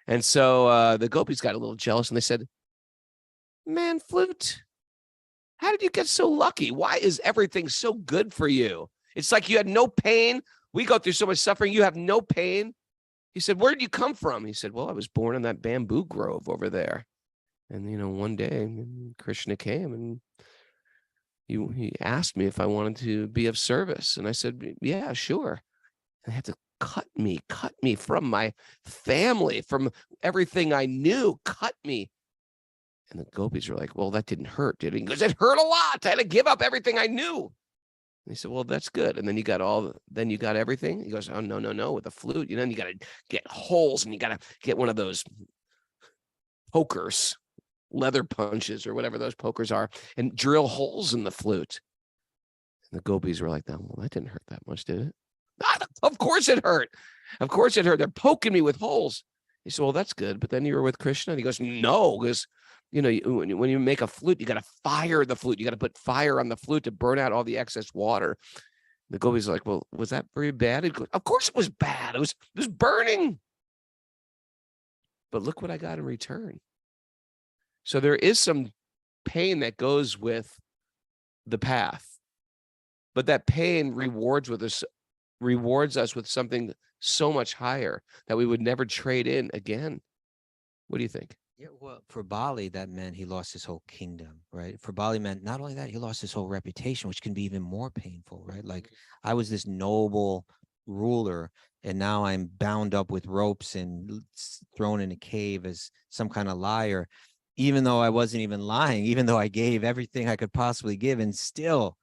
And so the gopis got a little jealous and they said, man, flute, how did you get so lucky? Why is everything so good for you? It's like you had no pain. We go through so much suffering. You have no pain. He said, where did you come from? He said, well, I was born in that bamboo grove over there. And, you know, one day Krishna came and he asked me if I wanted to be of service. And I said, yeah, sure. And they had to cut me from my family, from everything I knew, cut me. And the gopis were like, well, that didn't hurt, did it? He goes, it hurt a lot. I had to give up everything I knew. And he said, well, that's good. And then you got everything. He goes, oh, no. With the flute, you know, you got to get holes and you got to get one of those pokers, leather punches or whatever those pokers are, and drill holes in the flute. And the gopis were like, well, that didn't hurt that much, did it? Of course it hurt. Of course it hurt. They're poking me with holes. He said, well, that's good. But then you were with Krishna. And he goes, no, because, you know, when you make a flute, you got to fire the flute. You got to put fire on the flute to burn out all the excess water. The gopis are like, well, was that very bad? He goes, of course it was bad. It was burning. But look what I got in return. So there is some pain that goes with the path, but that pain rewards us with something so much higher that we would never trade in again. What do you think? Yeah, well, for Bali, that meant he lost his whole kingdom, right? For Bali meant not only that, he lost his whole reputation, which can be even more painful, right? Like I was this noble ruler, and now I'm bound up with ropes and thrown in a cave as some kind of liar, even though I wasn't even lying, even though I gave everything I could possibly give, and still,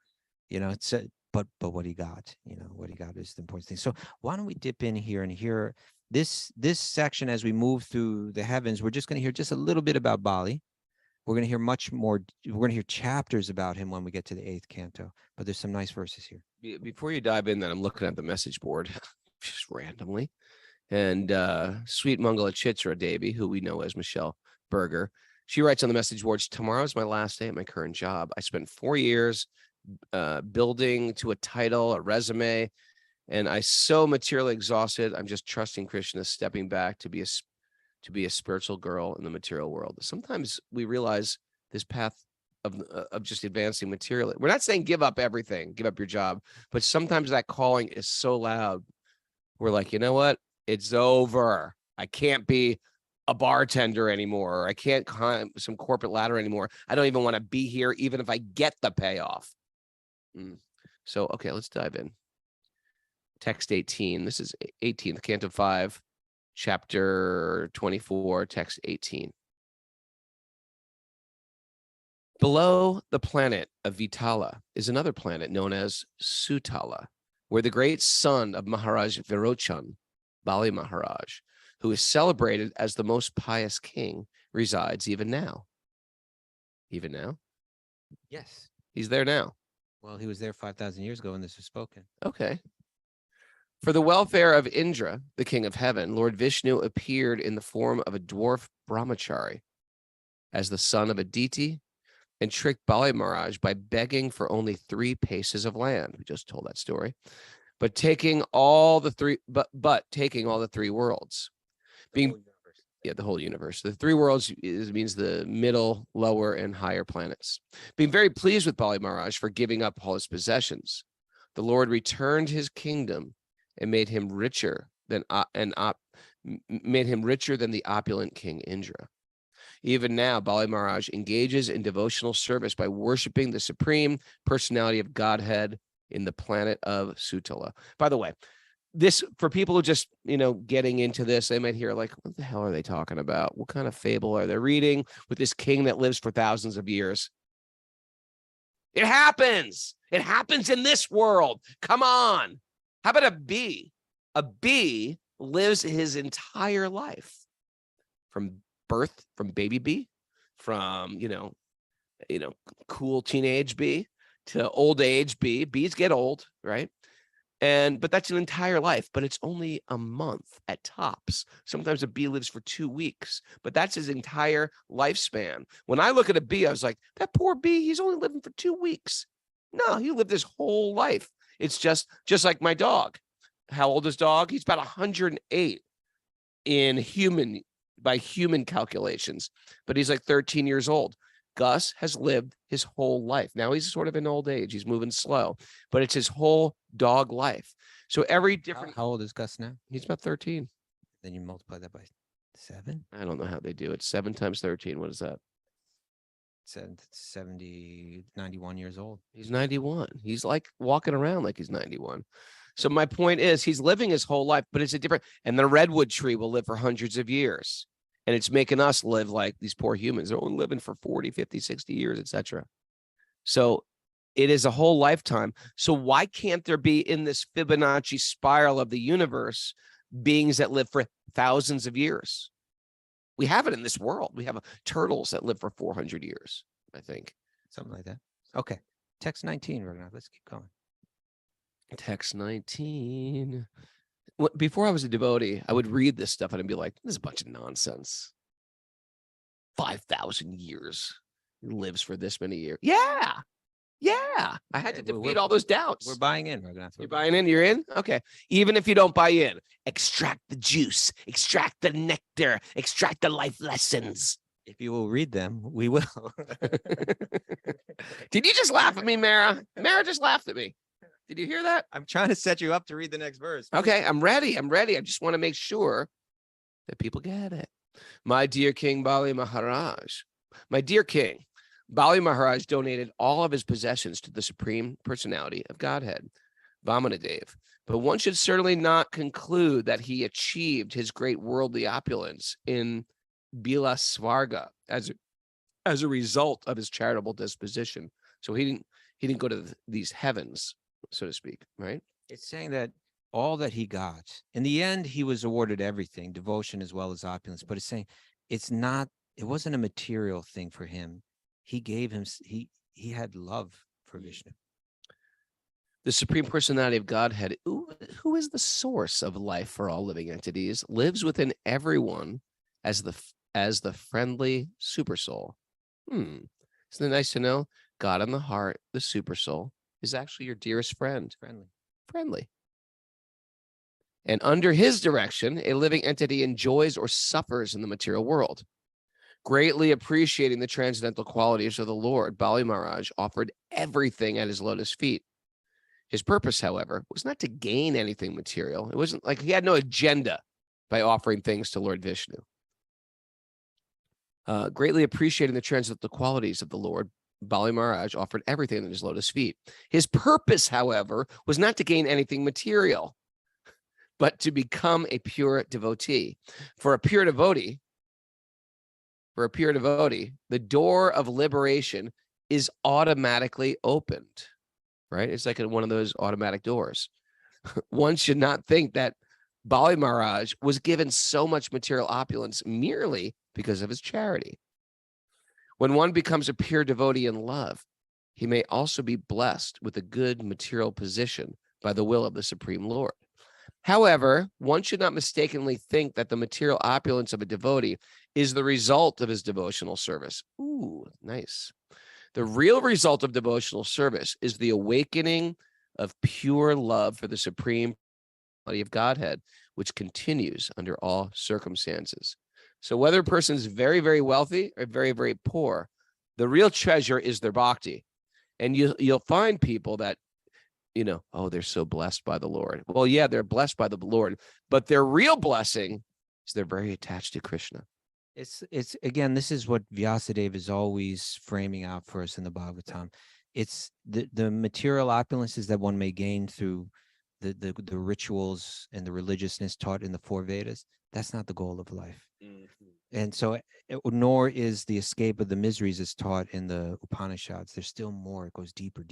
you know, it's but what he got, you know, what he got is the important thing. So why don't we dip in here and hear this section as we move through the heavens? We're just going to hear just a little bit about Bali. We're going to hear much more. We're going to hear chapters about him when we get to the 8th canto, but there's some nice verses here. Before you dive in, then I'm looking at the message board just randomly. And Sweet Mangala Chitra Devi, who we know as Michelle Berger, she writes on the message boards, tomorrow's my last day at my current job. I spent 4 years building to a title, a resume, and I so materially exhausted. I'm just trusting Krishna, stepping back to be a spiritual girl in the material world. Sometimes we realize this path of just advancing materially. We're not saying give up everything, give up your job, but sometimes that calling is so loud. We're like, you know what? It's over. I can't be a bartender anymore, or I can't climb some corporate ladder anymore. I don't even want to be here, even if I get the payoff. So, okay, let's dive in. Text 18. This is 18th, Canto 5, chapter 24, text 18. Below the planet of Vitala is another planet known as Sutala, where the great son of Maharaj Virochan, Bali Maharaj, who is celebrated as the most pious king, resides even now. Even now? Yes. He's there now. Well, he was there 5,000 years ago when this was spoken. Okay. For the welfare of Indra, the king of heaven, Lord Vishnu appeared in the form of a dwarf brahmachari as the son of Aditi and tricked Bali Maharaj by begging for only 3 paces of land. We just told that story. But taking all the three worlds. The whole universe. The 3 worlds means the middle, lower, and higher planets. Being very pleased with Bali Maharaj for giving up all his possessions, the Lord returned his kingdom and made him richer than the opulent King Indra. Even now, Bali Maharaj engages in devotional service by worshiping the supreme personality of Godhead in the planet of Sutala. By the way, this, for people who just, getting into this, they might hear like, what the hell are they talking about? What kind of fable are they reading with this king that lives for thousands of years? It happens. It happens in this world. Come on. How about a bee? A bee lives his entire life from birth, from baby bee, from, cool teenage B to old age B. B's get old, right? But that's an entire life, but it's only a month at tops. Sometimes a bee lives for 2 weeks, but that's his entire lifespan. When I look at a bee, I was like, that poor bee, he's only living for 2 weeks. No, he lived his whole life. It's just like my dog. How old is dog? He's about 108 by human calculations, but he's like 13 years old. Gus has lived his whole life. Now he's sort of in old age. He's moving slow, but it's his whole dog life. So every different. How old is Gus now? He's about 13. Then you multiply that by 7. I don't know how they do it. 7 times 13. What is that? 70, 91 years old. He's 91. He's like walking around like he's 91. So my point is he's living his whole life, but it's a different, and the redwood tree will live for hundreds of years. And it's making us live like these poor humans. They're only living for 40, 50, 60 years, etc. So it is a whole lifetime. So why can't there be in this Fibonacci spiral of the universe beings that live for thousands of years? We have it in this world. We have turtles that live for 400 years, I think. Something like that. Okay. Text 19 right now. Let's keep going. Text 19. Before I was a devotee, I would read this stuff and I'd be like, this is a bunch of nonsense. 5,000 years. He lives for this many years. Yeah. I had to defeat all those doubts. We're buying in, Raghunath. You're buying in? You're in? Okay. Even if you don't buy in, extract the juice, extract the nectar, extract the life lessons. If you will read them, we will. Did you just laugh at me, Mara? Mara just laughed at me. Did you hear that? I'm trying to set you up to read the next verse. Okay, I'm ready. I just want to make sure that people get it. My dear King Bali Maharaj, my dear King, Bali Maharaj donated all of his possessions to the Supreme Personality of Godhead, Vamanadev. But one should certainly not conclude that he achieved his great worldly opulence in Bilasvarga as a result of his charitable disposition. So he didn't go to these heavens, so to speak, right? It's saying that all that he got, in the end, he was awarded everything, devotion as well as opulence. But it's saying it wasn't a material thing for him. He gave him, he had love for Vishnu. The Supreme Personality of Godhead, who is the source of life for all living entities, lives within everyone as the friendly super soul. Isn't it nice to know? God in the heart, the super soul, is actually your dearest friend. Friendly. And under his direction, a living entity enjoys or suffers in the material world. Greatly appreciating the transcendental qualities of the Lord, Bali Maharaj offered everything at his lotus feet. His purpose, however, was not to gain anything material. It wasn't like he had no agenda by offering things to Lord Vishnu. Greatly appreciating the transcendental qualities of the Lord, Bali Maharaj offered everything at his lotus feet. His purpose, however, was not to gain anything material, but to become a pure devotee. For a pure devotee, the door of liberation is automatically opened, right? It's like one of those automatic doors. One should not think that Bali Maharaj was given so much material opulence merely because of his charity. When one becomes a pure devotee in love, he may also be blessed with a good material position by the will of the Supreme Lord. However, one should not mistakenly think that the material opulence of a devotee is the result of his devotional service. Ooh, nice. The real result of devotional service is the awakening of pure love for the Supreme Personality of Godhead, which continues under all circumstances. So whether a person is very, very wealthy or very, very poor, the real treasure is their bhakti. And you'll find people that, they're so blessed by the Lord. Well, yeah, they're blessed by the Lord, but their real blessing is they're very attached to Krishna. It's again, this is what Vyasadeva is always framing out for us in the Bhagavatam. It's the material opulences that one may gain through the rituals and the religiousness taught in the 4 Vedas. That's not the goal of life. Mm-hmm. And so, nor is the escape of the miseries as taught in the Upanishads. There's still more. It goes deeper.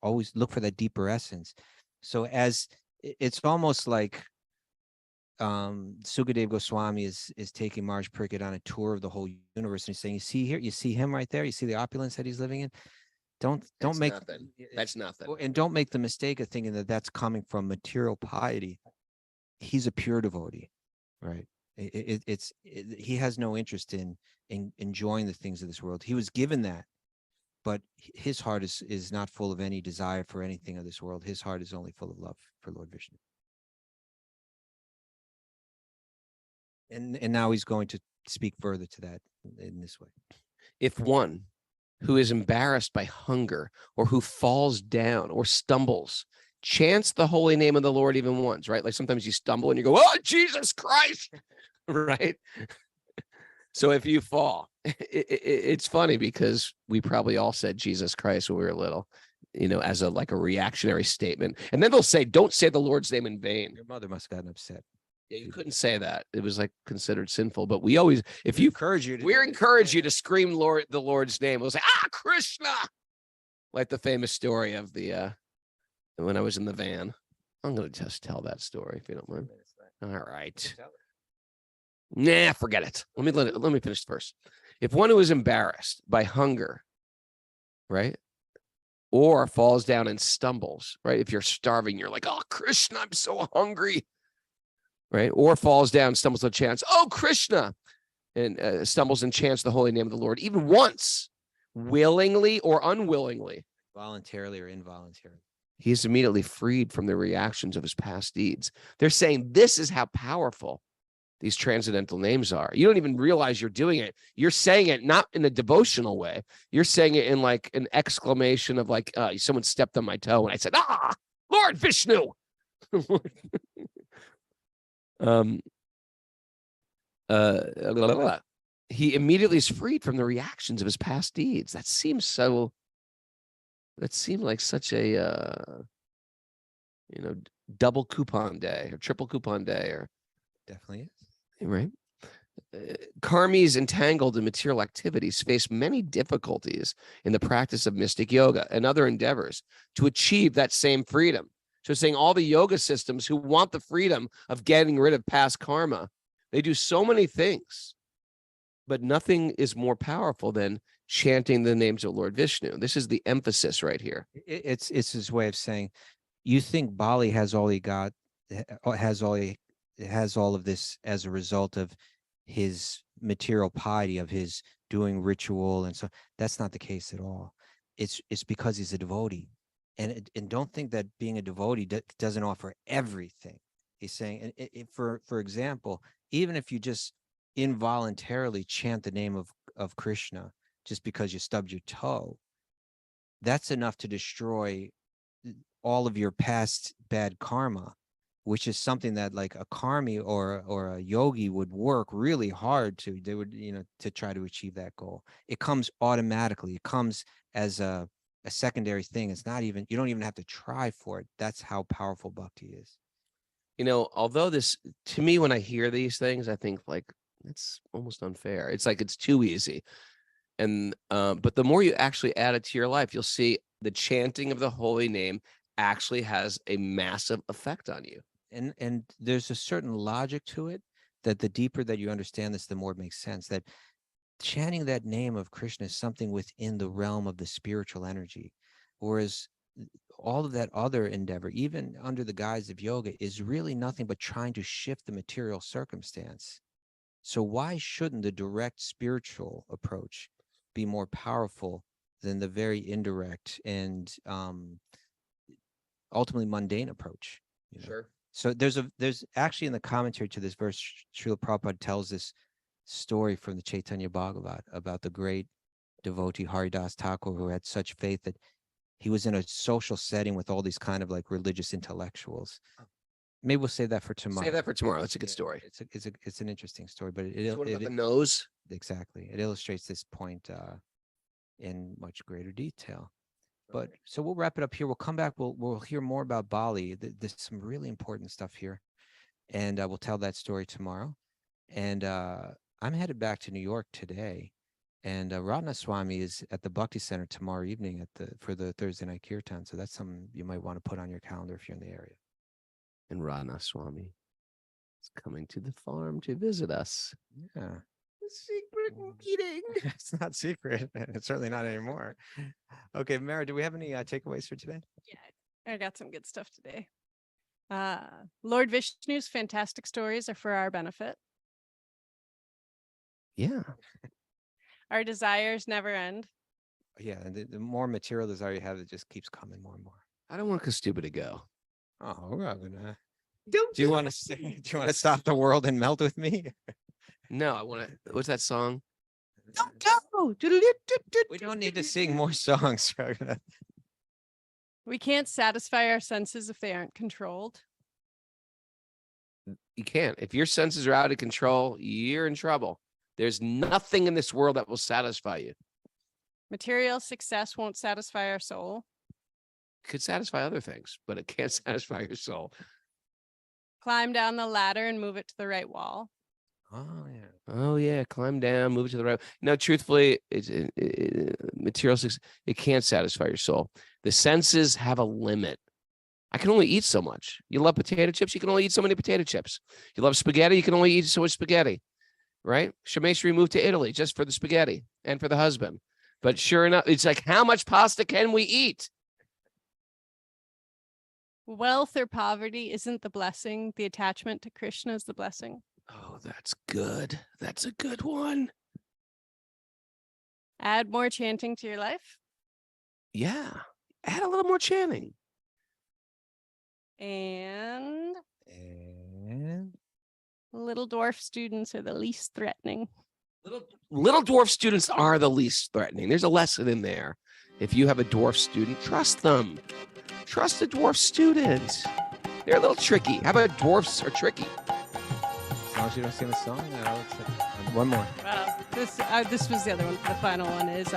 Always look for that deeper essence. So it's almost like Sukadev Goswami is taking Maharaj Pariksit on a tour of the whole universe, and he's saying, you see here, you see him right there, you see the opulence that he's living in. Don't make nothing. That's nothing. And don't make the mistake of thinking that that's coming from material piety. He's a pure devotee, right? He has no interest in enjoying the things of this world. He was given that, but his heart is not full of any desire for anything of this world. His heart is only full of love for Lord Vishnu. And now he's going to speak further to that in this way. If one who is embarrassed by hunger or who falls down or stumbles chants the holy name of the Lord even once, right? Like sometimes you stumble and you go, oh, Jesus Christ, right? So if you fall, it's funny because we probably all said Jesus Christ when we were little, as a reactionary statement. And then they'll say, don't say the Lord's name in vain. Your mother must have gotten upset. Yeah, you couldn't say that. It was considered sinful. But we always, we encourage you to scream the Lord's name. We'll say, Krishna, like the famous story of the when I was in the van. I'm going to just tell that story if you don't mind. All right. Nah, forget it. Let me finish first. If one who is embarrassed by hunger, right, or falls down and stumbles, right? If you're starving, you're like, oh, Krishna, I'm so hungry. Right, or falls down, stumbles and chants, oh, Krishna, and stumbles and chants the holy name of the Lord, even once, willingly or unwillingly, voluntarily or involuntarily, he is immediately freed from the reactions of his past deeds. They're saying this is how powerful these transcendental names are. You don't even realize you're doing it. You're saying it not in a devotional way. You're saying it in an exclamation of someone stepped on my toe, and I said, Lord Vishnu. He immediately is freed from the reactions of his past deeds. That seemed like such a double coupon day or triple coupon day, or definitely is, right? Karmis entangled in material activities face many difficulties in the practice of mystic yoga and other endeavors to achieve that same freedom. So saying all the yoga systems who want the freedom of getting rid of past karma, they do so many things, but nothing is more powerful than chanting the names of Lord Vishnu. This is the emphasis right here. It's his way of saying, you think Bali has all he got, has all of this as a result of his material piety, of his doing ritual, and so that's not the case at all. It's because he's a devotee. And don't think that being a devotee doesn't offer everything. He's saying, for example, even if you just involuntarily chant the name of Krishna just because you stubbed your toe, that's enough to destroy all of your past bad karma, which is something that a karmi or a yogi would work really hard to. They would, to try to achieve that goal. It comes automatically. It comes as a secondary thing. It's not even, you don't even have to try for it. That's how powerful bhakti is. Although this, to me, when I hear these things, I think it's almost unfair. It's it's too easy. And, but the more you actually add it to your life, you'll see the chanting of the holy name actually has a massive effect on you. And there's a certain logic to it, that the deeper that you understand this, the more it makes sense that chanting that name of Krishna is something within the realm of the spiritual energy, whereas all of that other endeavor, even under the guise of yoga, is really nothing but trying to shift the material circumstance. So why shouldn't the direct spiritual approach be more powerful than the very indirect and ultimately mundane approach? Sure. So there's actually in the commentary to this verse, Srila Prabhupada tells this story from the Chaitanya Bhagavat about the great devotee Haridas Thakur, who had such faith that he was in a social setting with all these kind of religious intellectuals. Maybe we'll save that for tomorrow. Save that for tomorrow. That's a good story. It's an interesting story, but the nose. Exactly. It illustrates this point in much greater detail. But so we'll wrap it up here. We'll come back. We'll hear more about Bali. There's some really important stuff here, and we'll tell that story tomorrow. And I'm headed back to New York today, and Radha Swami is at the Bhakti Center tomorrow evening for the Thursday night Kirtan. So that's something you might want to put on your calendar if you're in the area. And Radha Swami. is coming to the farm to visit us. Yeah. Secret meeting. It's not secret. It's certainly not anymore. Okay, Mara, do we have any takeaways for today? Yeah, I got some good stuff today. Lord Vishnu's fantastic stories are for our benefit. Yeah. Our desires never end. Yeah, and the more material desire you have, it just keeps coming more and more. I don't want Kastuba to go. Oh, we're not gonna. Don't Do you want to? Do you want to stop the world and melt with me? No, I want to. What's that song? Don't go. We don't need to sing more songs. We can't satisfy our senses if they aren't controlled. You can't. If your senses are out of control, you're in trouble. There's nothing in this world that will satisfy you. Material success won't satisfy our soul. It could satisfy other things, but it can't satisfy your soul. Climb down the ladder and move it to the right wall. Oh yeah. Oh yeah, climb down, move to the right. No, truthfully, material success, it can't satisfy your soul. The senses have a limit. I can only eat so much. You love potato chips, you can only eat so many potato chips. You love spaghetti, you can only eat so much spaghetti. Right? Shama Shri moved to Italy just for the spaghetti and for the husband. But sure enough, it's like, how much pasta can we eat? Wealth or poverty isn't the blessing. The attachment to Krishna is the blessing. Oh, that's good. That's a good one. Add more chanting to your life. Yeah. Add a little more chanting. And And little dwarf students are the least threatening. Little dwarf students are the least threatening. There's a lesson in there. If you have a dwarf student, trust them. Trust the dwarf student. They're a little tricky. How about dwarfs are tricky? as long as you don't sing the song, I'll accept it. One more. Well, this was the other one. The final one is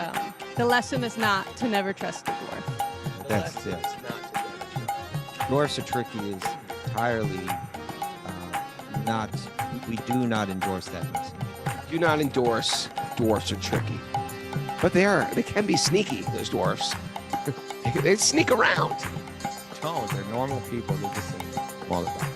the lesson is not to never trust a dwarf. That's it. Dwarfs are tricky is entirely not. We do not endorse that lesson. Do not endorse dwarfs are tricky, but they can be sneaky. Those dwarfs, they sneak around. No, they're normal people. They're just qualified.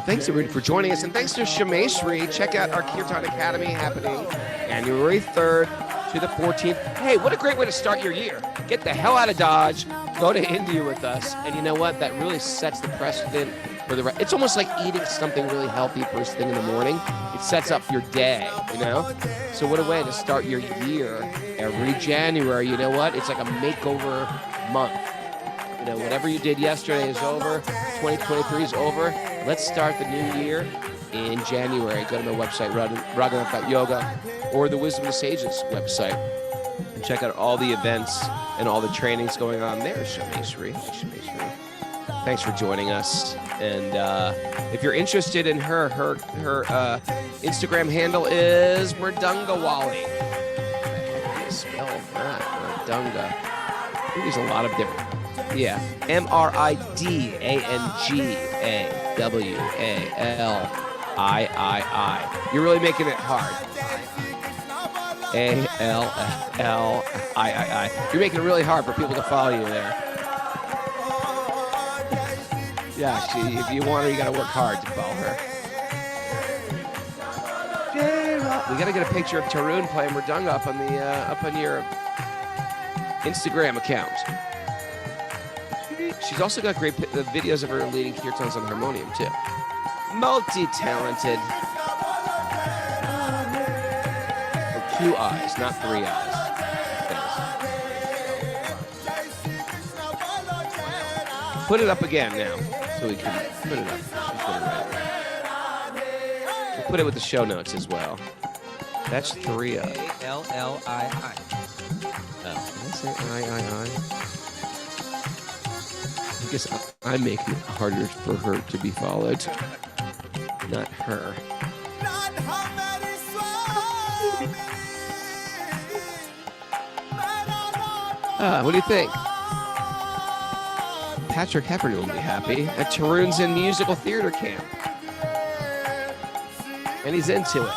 Thanks everyone for joining us, and thanks to Shama Shri. Check out our Kirtan Academy happening January 3rd to the 14th. Hey, what a great way to start your year. Get the hell out of Dodge, go to India with us, and you know what? That really sets the precedent for the rest. It's almost like eating something really healthy first thing in the morning. It sets up your day, you know? So what a way to start your year every January. You know what? It's like a makeover month. You know, whatever you did yesterday is over. 2023 is over. Let's start the new year in January. Go to my website, raghunath.yoga, or the Wisdom of the Sages website, and check out all the events and all the trainings going on there. Shama Shri. Thanks for joining us. And if you're interested in her Instagram handle is Mridangawali. How do you spell that? Mridanga. There's a lot of different. Yeah, Mridangawalii. You're really making it hard. ALLII. You're making it really hard for people to follow you there. Yeah, if you want her, you got to work hard to follow her. We got to get a picture of Tarun playing Mridanga up on your Instagram account. She's also got great videos of her leading kirtans on harmonium too. Multi-talented. With 2 eyes, not 3 eyes. Put it up again now, so we can put it up. She's gonna write it. We'll put it with the show notes as well. That's 3 eyes. ALLII. Did I say I? I guess I'm making it harder for her to be followed, not her. What do you think? Patrick Heffernan will be happy at Tarun's in musical theater camp. And he's into it.